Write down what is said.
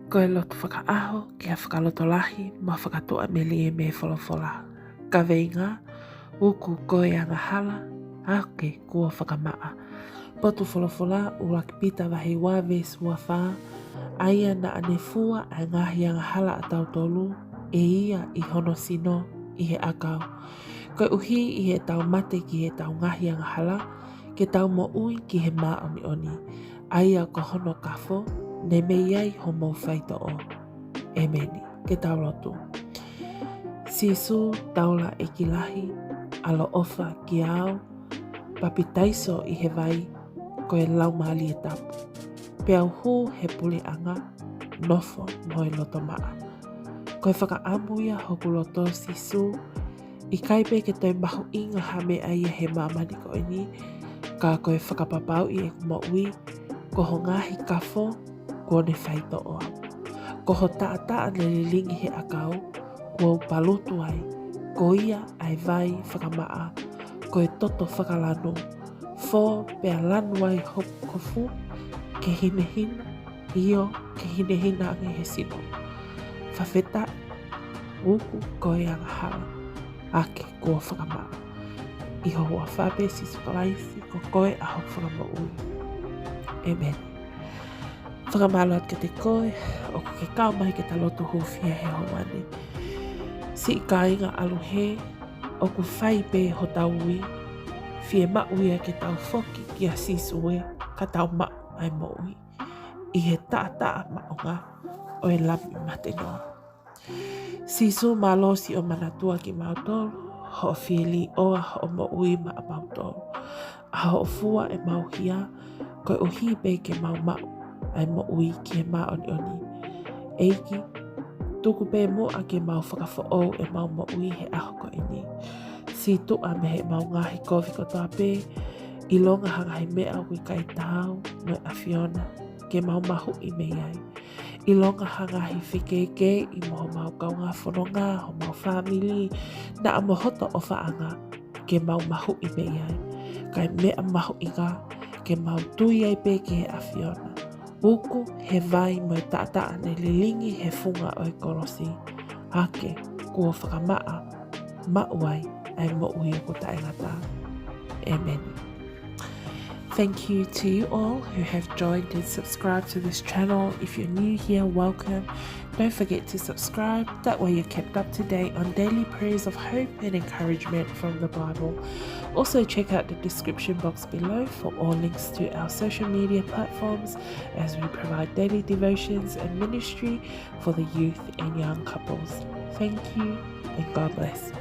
Koe loto whakaaho ki a whakalotolahi ma whakatoa me lie me wholofola. Ka veinga, uku koe anga hala, ake kua whakamaa. Potu wholofola ura ki pita wahi wawe sua wha, aia na ane fua a ngahi anga hala a tautolu, e ia I hono sino I he akau. Koe uhi I he tau mate ki he tau ngahi anga hala, ke tau mo ui ki he maa oni oni. Aia ko hono kafo, ne me iai homo whaito o. E meni, ke tau lotu. Sisu taula e ki lahi, alo ofa ki au, papi taiso I he vai, koe lau maali e tapu. Pea uhu he puli anga, nofo mo e loto maa. Koe whaka amuia hoku loto sisu, I kaipe ke toi mahu inga hame aia he mamani ko ini, ka koe whakapapau I e kuma ui, koho ngahi kafo, kone whaito oa. Koho taa ne lilingi he akau, kua upalutu ai, ko ia ai vai whakamaa, koe toto whakalanu, fo pea lanu ai hoku kofu, ke hinehina, io ke hinehina ange he sino. Whawheta, uku koe anga hala, ake kua whakamaa. Iho hua whape sisu kalaisi, ko koe a hoku whakama ui. Amen. Whakamaluat ke te koe, o ko ke kao mai ke ta loto hufia he hoane. Si ka inga aluhe, o ku whai pe ho tau ui, fie ma uia ke tau foki ki a sisu ue, ka tau ma ai mo ui. I he taa maonga, o e lami mate noa. Sisu malosi o manatua ki mautoro, ho fieli oa ho mo ui ma a mautoro. A ho fua e mauhia, koe uhi pe ke mau ai mo ui ki he maa oni oni. Eiki, tuku pe mo a ke mau whakafo o e mau mo ui he aho ko ini. Si tua me he mau ngahi kovi kotoa pe, I longa hanga he mea ui kai tau, no a Fiona, ke mau mahu I me iai. I longa hanga hi whikeke, I moho mau kaunga whanonga, ho mau family, na a mohoto o whaanga, ke mau mahu I me iai. Kai mea mahu inga, ke mau tui ai pe ke he a Fiona. Uku he vai mo tata ne lilingi he funga o e korosi. Ake, kua whakamaa, mauai ai mo ui o ko taengata. Amen. Thank you to you all who have joined and subscribed to this channel. If you're new here, welcome. Don't forget to subscribe. That way you're kept up to date on daily prayers of hope and encouragement from the Bible. Also check out the description box below for all links to our social media platforms as we provide daily devotions and ministry for the youth and young couples. Thank you and God bless.